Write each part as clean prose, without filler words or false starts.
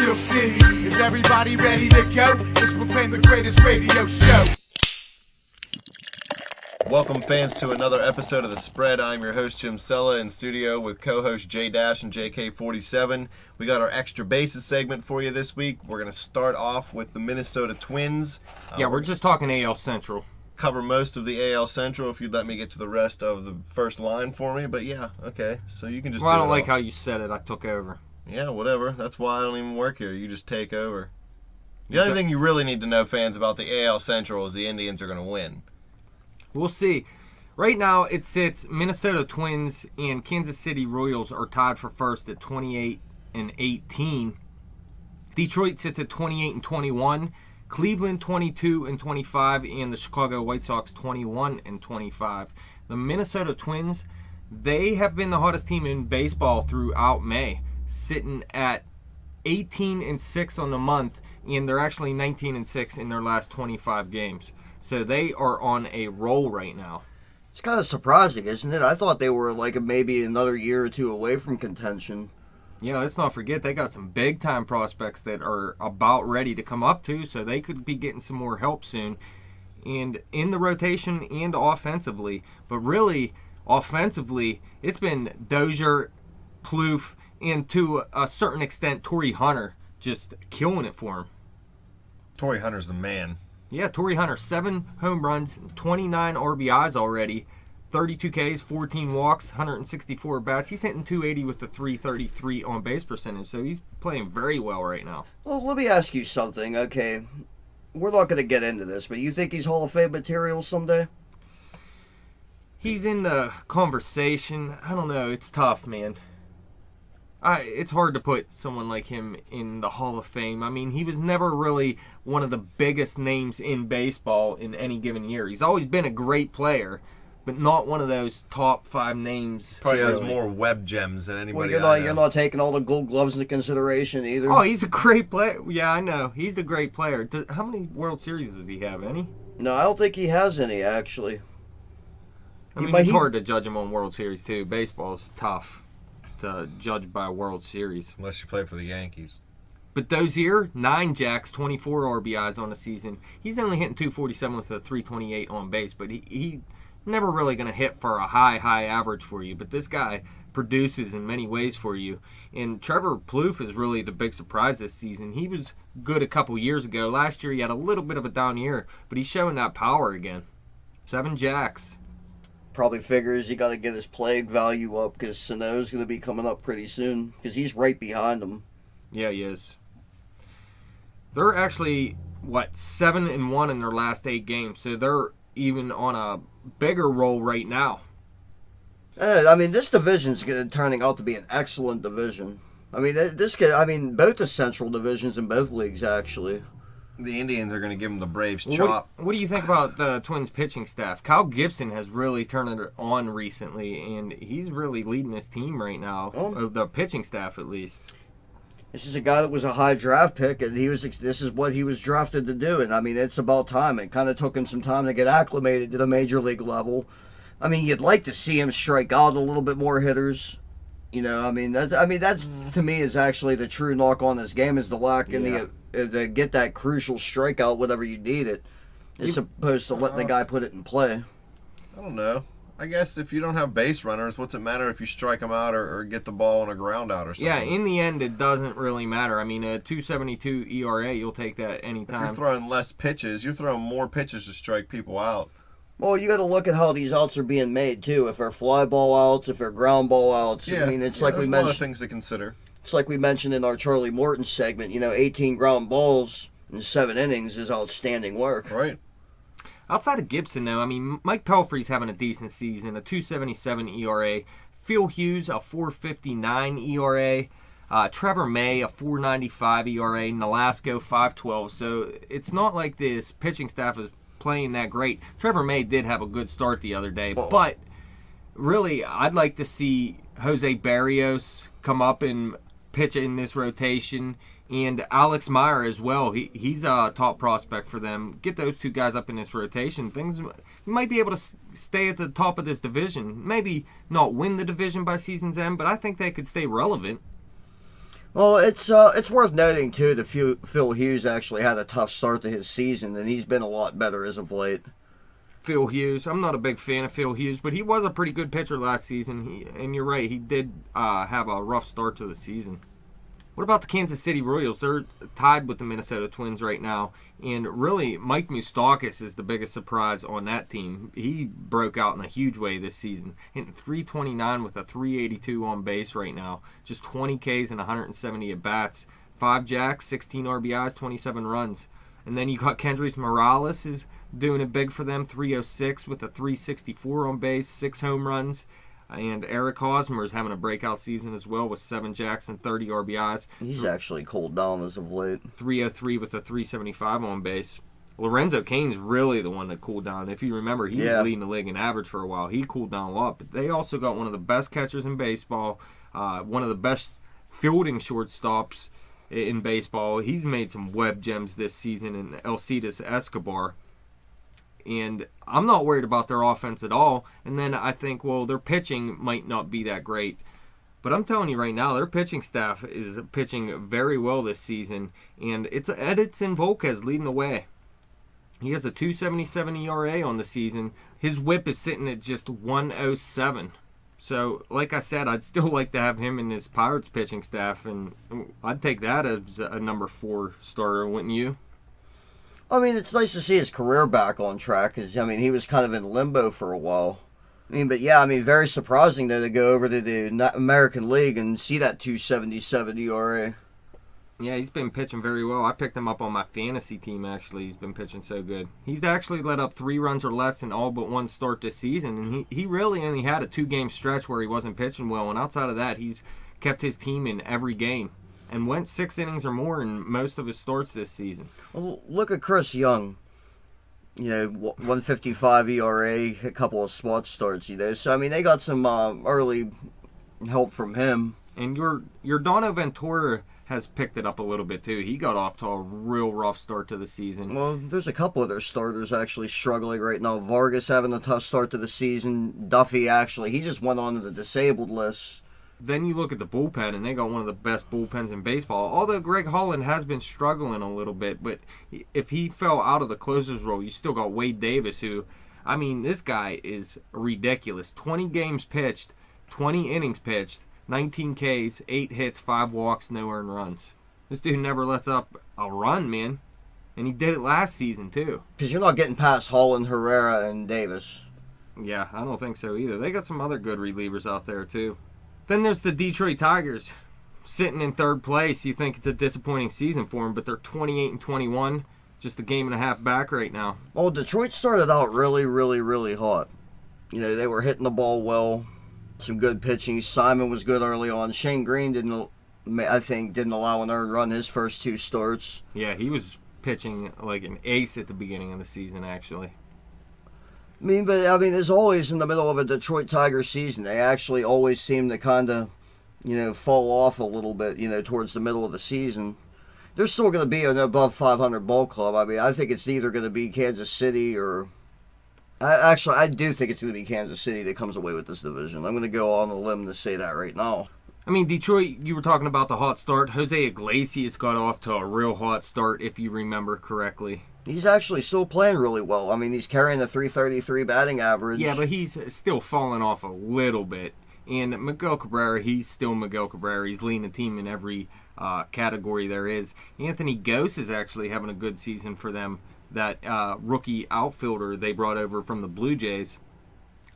Steel City. Is everybody ready to go? Let's proclaim the greatest radio show. Welcome, fans, to another episode of The Spread. I'm your host, Jim Sella, in studio with co-host J-Dash and JK47. We got our extra bases segment for you this week. We're going to start off with the Minnesota Twins. We're just talking AL Central. Cover most of the AL Central if you'd let me get to the rest of the first line for me. But yeah, okay. So you can just I don't like how you said it. I took over. Yeah, whatever. That's why I don't even work here. You just take over. The only thing you really need to know, fans, about the AL Central is the Indians are going to win. We'll see. Right now, it sits Minnesota Twins and Kansas City Royals are tied for first at 28 and 18. Detroit sits at 28 and 21. Cleveland 22 and 25, and the Chicago White Sox 21 and 25. The Minnesota Twins, they have been the hottest team in baseball throughout May, sitting at 18 and 6 on the month, and they're actually 19 and 6 in their last 25 games. So they are on a roll right now. It's kind of surprising, isn't it? I thought they were like maybe another year or two away from contention. Yeah, let's not forget they got some big-time prospects that are about ready to come up too, so they could be getting some more help soon. And in the rotation and offensively. But really, offensively, it's been Dozier, Plouffe, and to a certain extent, Turi Hunter just killing it for him. Torrey Hunter's the man. Yeah, Turi Hunter, 7 home runs, 29 RBIs already, 32 Ks, 14 walks, 164 bats. He's hitting 280 with the 333 on base percentage, so he's playing very well right now. Well, let me ask you something, okay? We're not going to get into this, but you think he's Hall of Fame material someday? He's in the conversation. I don't know. It's tough, man. It's hard to put someone like him in the Hall of Fame. I mean, he was never really one of the biggest names in baseball in any given year. He's always been a great player, but not one of those top 5 names. Probably has more web gems than anybody. Well, you're not taking all the Gold Gloves into consideration either. Oh, he's a great player. Yeah, I know. He's a great player. How many World Series does he have? Any? No, I don't think he has any, actually. I mean, it's hard to judge him on World Series, too. Baseball's tough to judge by World Series. Unless you play for the Yankees. But Dozier, 9 jacks, 24 RBIs on the season. He's only hitting 247 with a 328 on base, but he never really going to hit for a high average for you. But this guy produces in many ways for you. And Trevor Plouffe is really the big surprise this season. He was good a couple years ago. Last year he had a little bit of a down year, but he's showing that power again. 7 jacks. Probably figures he got to get his plague value up because Sano's going to be coming up pretty soon because he's right behind him. Yeah, he is. They're actually, 7-1 in their last 8 games, so they're even on a bigger roll right now. I mean, this division's turning out to be an excellent division. I mean, both the Central divisions in both leagues, actually. The Indians are going to give them the Braves chop. What do you think about the Twins pitching staff? Kyle Gibson has really turned it on recently, and he's really leading his team right now, of the pitching staff at least. This is a guy that was a high draft pick, and this is what he was drafted to do. And, I mean, it's about time. It kind of took him some time to get acclimated to the major league level. I mean, you'd like to see him strike out a little bit more hitters. You know, that's to me is actually the true knock on this game is the lack in to get that crucial strikeout whenever you need it, as opposed to letting the guy put it in play. I don't know. I guess if you don't have base runners, what's it matter if you strike them out or get the ball on a ground out or something? Yeah, in the end, it doesn't really matter. I mean, a 2.72 ERA, you'll take that anytime. If you're throwing less pitches, you're throwing more pitches to strike people out. Well, you got to look at how these outs are being made too. If they're fly ball outs, if they're ground ball outs. Yeah, I mean, it's like we mentioned. There's a lot of things to consider. It's like we mentioned in our Charlie Morton segment. 18 ground balls in 7 innings is outstanding work. Right. Outside of Gibson, though, I mean, Mike Pelfrey's having a decent season, a 2.77 ERA. Phil Hughes, a 4.59 ERA. Trevor May, a 4.95 ERA. Nolasco, 5.12. So it's not like this pitching staff is playing that great. Trevor May did have a good start the other day, but really, I'd like to see Jose Barrios come up and pitch in this rotation, and Alex Meyer as well. He's a top prospect for them. Get those 2 guys up in this rotation. You might be able to stay at the top of this division. Maybe not win the division by season's end, but I think they could stay relevant. Well, it's worth noting too that Phil Hughes actually had a tough start to his season, and he's been a lot better as of late. Phil Hughes. I'm not a big fan of Phil Hughes, but he was a pretty good pitcher last season. And you're right, he did have a rough start to the season. What about the Kansas City Royals? They're tied with the Minnesota Twins right now. And really, Mike Moustakas is the biggest surprise on that team. He broke out in a huge way this season. Hitting .329 with a .382 on base right now. Just 20 Ks and 170 at-bats. 5 jacks, 16 RBIs, 27 runs. And then you got Kendrys Morales is doing it big for them. .306 with a .364 on base, 6 home runs. And Eric Hosmer is having a breakout season as well with 7 jacks and 30 RBIs. He's actually cooled down as of late. .303 with a .375 on base. Lorenzo Cain's really the one that cooled down. If you remember, he was leading the league in average for a while. He cooled down a lot. But they also got one of the best catchers in baseball, one of the best fielding shortstops in baseball. He's made some web gems this season in Alcides Escobar. And I'm not worried about their offense at all. And then I think, well, their pitching might not be that great. But I'm telling you right now, their pitching staff is pitching very well this season. And it's Edinson Volquez leading the way. He has a .277 ERA on the season. His whip is sitting at just .107. So, like I said, I'd still like to have him in his Pirates pitching staff. And I'd take that as a number 4 starter, wouldn't you? I mean, it's nice to see his career back on track, because, I mean, he was kind of in limbo for a while. Very surprising, though, to go over to the American League and see that .277 ERA. Yeah, he's been pitching very well. I picked him up on my fantasy team, actually. He's been pitching so good. He's actually let up 3 runs or less in all but 1 start this season, and he really only had a 2-game stretch where he wasn't pitching well, and outside of that, he's kept his team in every game. And went 6 innings or more in most of his starts this season. Well, look at Chris Young. 155 ERA, a couple of spot starts, So, I mean, they got some early help from him. And your Dono Ventura has picked it up a little bit, too. He got off to a real rough start to the season. Well, there's a couple of their starters actually struggling right now. Vargas having a tough start to the season. Duffy, actually, he just went on to the disabled list. Then you look at the bullpen, and they got one of the best bullpens in baseball. Although Greg Holland has been struggling a little bit, but if he fell out of the closer's role, you still got Wade Davis, who, I mean, this guy is ridiculous. 20 games pitched, 20 innings pitched, 19 Ks, 8 hits, 5 walks, no earned runs. This dude never lets up a run, man. And he did it last season, too. Because you're not getting past Holland, Herrera, and Davis. Yeah, I don't think so either. They got some other good relievers out there, too. Then there's the Detroit Tigers, sitting in 3rd place. You think it's a disappointing season for them, but they're 28-21, just a game and a half back right now. Well, Detroit started out really, really, really hot. They were hitting the ball well, some good pitching. Simon was good early on. Shane Green didn't allow an earned run his first 2 starts. Yeah, he was pitching like an ace at the beginning of the season, actually. As always in the middle of a Detroit Tigers season, they actually always seem to kind of, fall off a little bit, towards the middle of the season. They're still going to be an above 500 ball club. I think it's either going to be Kansas City or... I do think it's going to be Kansas City that comes away with this division. I'm going to go on a limb to say that right now. Detroit, you were talking about the hot start. Jose Iglesias got off to a real hot start, if you remember correctly. He's actually still playing really well. He's carrying a .333 batting average. Yeah, but he's still falling off a little bit. And Miguel Cabrera, he's still Miguel Cabrera. He's leading the team in every category there is. Anthony Gose is actually having a good season for them. That rookie outfielder they brought over from the Blue Jays.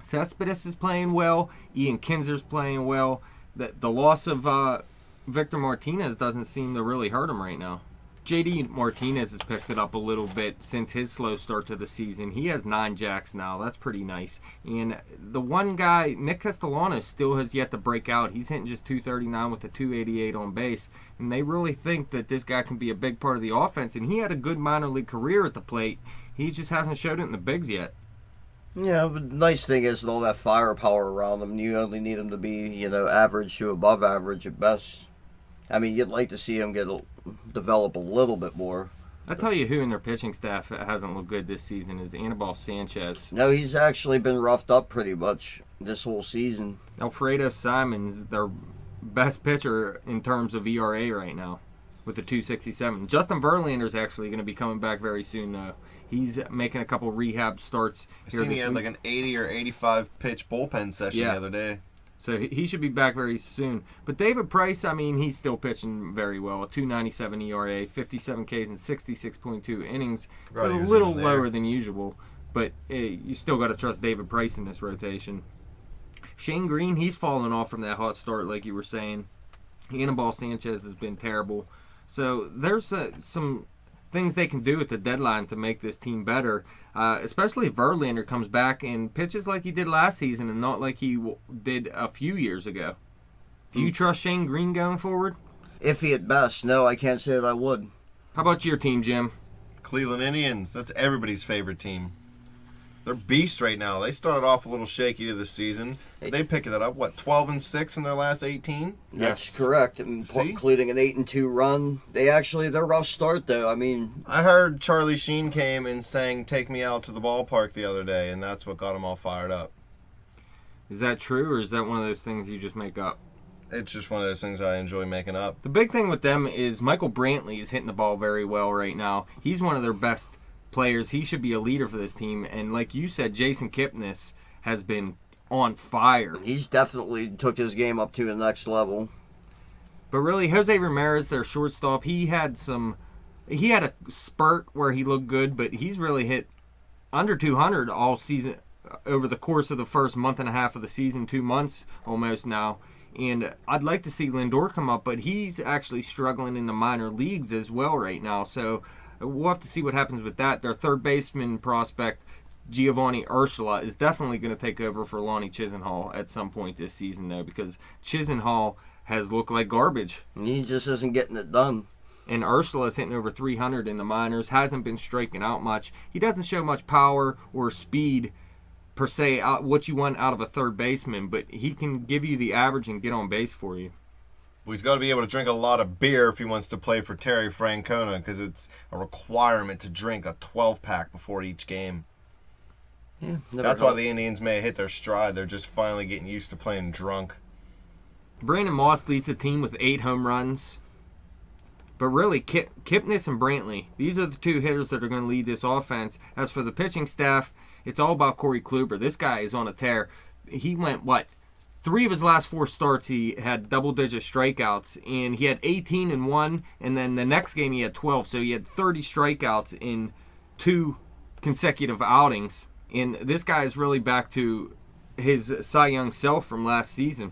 Cespedes is playing well. Ian Kinser's playing well. The loss of Victor Martinez doesn't seem to really hurt him right now. JD Martinez has picked it up a little bit since his slow start to the season. He has 9 jacks now. That's pretty nice. And the one guy, Nick Castellanos, still has yet to break out. He's hitting just .239 with a .288 on base. And they really think that this guy can be a big part of the offense. And he had a good minor league career at the plate. He just hasn't showed it in the bigs yet. Yeah, but the nice thing is with all that firepower around him, you only need him to be, average to above average at best. You'd like to see him develop a little bit more. I tell you who in their pitching staff hasn't looked good this season is Anibal Sanchez. No, he's actually been roughed up pretty much this whole season. Alfredo Simons, their best pitcher in terms of ERA right now with the 2.67. Justin Verlander's actually going to be coming back very soon, though. He's making a couple rehab starts I here seen he this had week. like an 80 or 85 pitch bullpen session Yeah. the other day. So he should be back very soon. But David Price, I mean, he's still pitching very well. A 2.97 ERA, 57 Ks and 66.2 innings. Right, So he a was little even there. lower than usual. But you still got to trust David Price in this rotation. Shane Green, he's fallen off from that hot start, like you were saying. Anibal Sanchez has been terrible. So there's some things they can do at the deadline to make this team better, especially if Verlander comes back and pitches like he did last season and not like he did a few years ago. Do you trust Shane Green going forward? Iffy at best. No, I can't say that I would. How about your team, Jim? Cleveland Indians, that's everybody's favorite team. They're beast right now. They started off a little shaky this season. They picked it up, 12-6 in their last 18? That's Yes. correct, See? including an 8-2 run. Their rough start though. I mean, I heard Charlie Sheen came and sang "Take Me Out to the Ballpark" the other day, and that's what got them all fired up. Is that true, or is that one of those things you just make up? It's just one of those things I enjoy making up. The big thing with them is Michael Brantley is hitting the ball very well right now. He's one of their best players. He should be a leader for this team. And like you said, Jason Kipnis has been on fire. he's definitely took his game up to the next level. But really, Jose Ramirez, their shortstop, he had a spurt where he looked good, but he's really hit under 200 all season over the course of the first month and a half of the season, 2 months almost now. And I'd like to see Lindor come up, but he's actually struggling in the minor leagues as well right now. So we'll have to see what happens with that. Their third baseman prospect, Giovanni Urshela, is definitely going to take over for Lonnie Chisenhall at some point this season, though, because Chisenhall has looked like garbage. He just isn't getting it done. And Urshela is hitting over 300 in the minors, hasn't been striking out much. He doesn't show much power or speed, per se, what you want out of a third baseman, but he can give you the average and get on base for you. Well, he's got to be able to drink a lot of beer if he wants to play for Terry Francona, because it's a requirement to drink a 12-pack before each game. Yeah, That's why the Indians may hit their stride. They're just finally getting used to playing drunk. Brandon Moss leads the team with 8 home runs. But really, Kipnis and Brantley, these are the two hitters that are going to lead this offense. As for the pitching staff, it's all about Corey Kluber. This guy is on a tear. He went, 3 of his last 4 starts, he had double-digit strikeouts, and he had 18 in one, and then the next game he had 12. So he had 30 strikeouts in 2 consecutive outings. And this guy is really back to his Cy Young self from last season.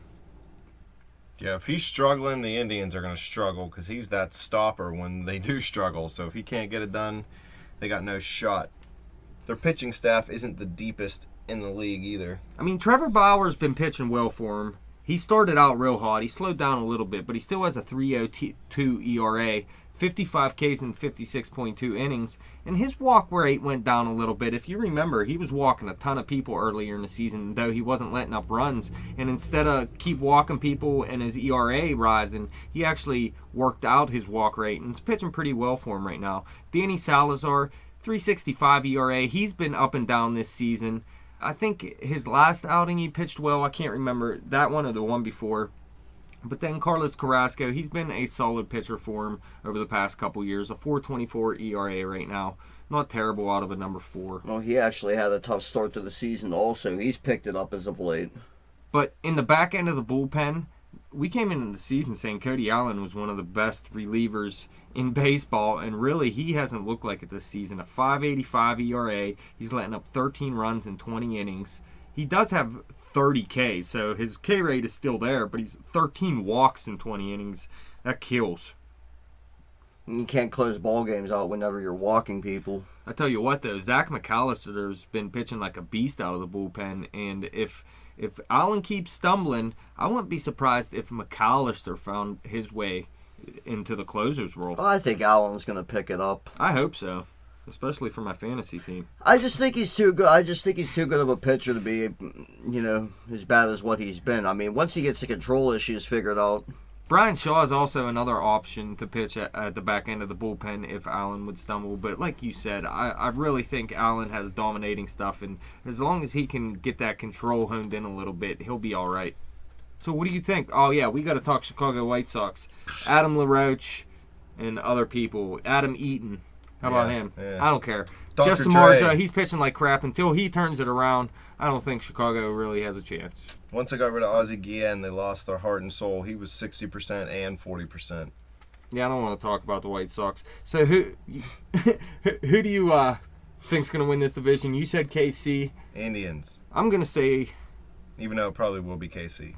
Yeah, if he's struggling, the Indians are going to struggle because he's that stopper when they do struggle. So if he can't get it done, they got no shot. Their pitching staff isn't the deepest in the league either. I mean, Trevor Bauer's been pitching well for him. He started out real hot. He slowed down a little bit, but he still has a 3.02 ERA, 55 Ks in 56.2 innings, and his walk rate went down a little bit. If you remember, he was walking a ton of people earlier in the season, though he wasn't letting up runs. And instead of keep walking people and his ERA rising, he actually worked out his walk rate, and it's pitching pretty well for him right now. Danny Salazar, 3.65 ERA. He's been up and down this season. I think his last outing he pitched well. I can't remember that one or the one before. But then Carlos Carrasco, he's been a solid pitcher for him over the past couple years. A 4.24 ERA right now. Not terrible out of a number 4. Well, he actually had a tough start to the season also. He's picked it up as of late. But in the back end of the bullpen, we came into the season saying Cody Allen was one of the best relievers in baseball, and really he hasn't looked like it this season. A 5.85 ERA. He's letting up 13 runs in 20 innings. He does have 30 K, so his K rate is still there, but he's 13 walks in 20 innings. That kills. And you can't close ball games out whenever you're walking people. I tell you what, though, Zach McAllister's been pitching like a beast out of the bullpen, and if Allen keeps stumbling, I wouldn't be surprised if McAllister found his way into the closer's role. I think Allen's going to pick it up. I hope so, especially for my fantasy team. I just think he's too good. I just think he's too good of a pitcher to be, as bad as what he's been. I mean, once he gets the control issues figured out. Brian Shaw is also another option to pitch at the back end of the bullpen if Allen would stumble. But like you said, I really think Allen has dominating stuff, and as long as he can get that control honed in a little bit, he'll be all right. So what do you think? Oh, yeah, we got to talk Chicago White Sox. Adam LaRoche and other people. Adam Eaton. How about him? Yeah. I don't care. Dr. Jeff Samardzija, Dre. he's pitching like crap. Until he turns it around, I don't think Chicago really has a chance. Once they got rid of Ozzie Guillen, they lost their heart and soul. He was 60% and 40%. Yeah, I don't want to talk about the White Sox. So who who do you think's going to win this division? You said KC. Indians. I'm going to say, Even though it probably will be KC.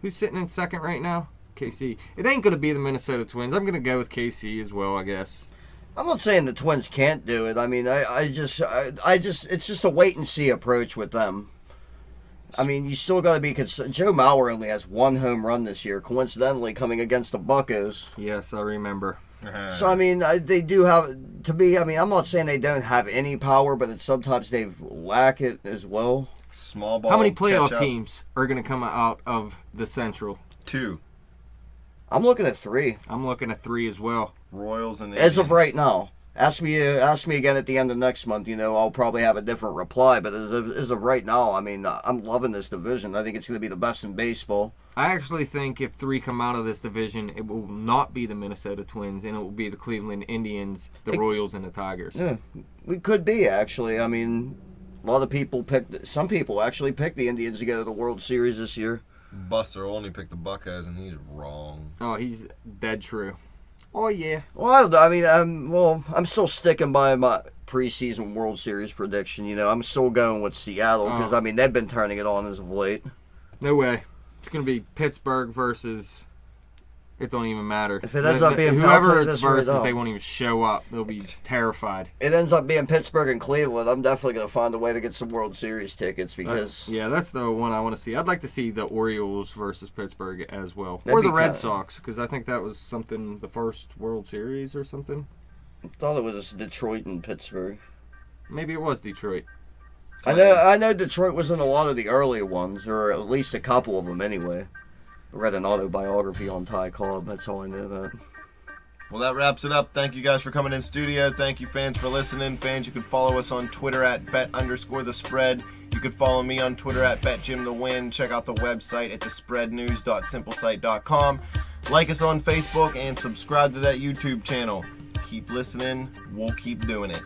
who's sitting in second right now? KC. It ain't going to be the Minnesota Twins. I'm going to go with KC as well, I guess. I'm not saying the Twins can't do it. I mean, I just, it's just a wait and see approach with them. I mean, you still got to be concerned. Joe Mauer only has 1 home run this year, coincidentally coming against the Buccos. Yes, I remember. So I mean, they do have. To me, I mean, I'm not saying they don't have any power, but it's sometimes they lack it as well. Small ball. How many playoff catch-up. teams are going to come out of the Central? 2. I'm looking at 3 I'm looking at 3 as well. Royals and as of Indians. right now. Ask me again at the end of next month. I'll probably have a different reply. But as of right now, I mean, I'm loving this division. I think it's going to be the best in baseball. I actually think if 3 come out of this division, it will not be the Minnesota Twins, and it will be the Cleveland Indians, the Royals, and the Tigers. Yeah, we could be actually. I mean, a lot of people some people actually picked the Indians to go to the World Series this year. Buster only picked the Buckeyes, and he's wrong. Oh, he's dead true. Oh, yeah. Well, I mean, I'm still sticking by my preseason World Series prediction. I'm still going with Seattle because I mean they've been turning it on as of late. No way. It's going to be Pittsburgh versus... It don't even matter. If it ends up being whoever Pittsburgh, it's this right versus, now. they won't even show up. They'll be terrified. It ends up being Pittsburgh and Cleveland. I'm definitely going to find a way to get some World Series tickets because Yeah, that's the one I want to see. I'd like to see the Orioles versus Pittsburgh as well. That'd Or the be Red kinda- Sox, because I think that was something, the first World Series or something. I thought it was Detroit and Pittsburgh. Maybe it was Detroit. I know Detroit was in a lot of the earlier ones, or at least a couple of them anyway. I read an autobiography on Ty Cobb. That's how I know that. Well, that wraps it up. Thank you guys for coming in studio. Thank you, fans, for listening. Fans, you can follow us on Twitter at bet_the_spread. You can follow me on Twitter at betjimthewin. Check out the website at thespreadnews.simplesite.com. Like us on Facebook and subscribe to that YouTube channel. Keep listening. We'll keep doing it.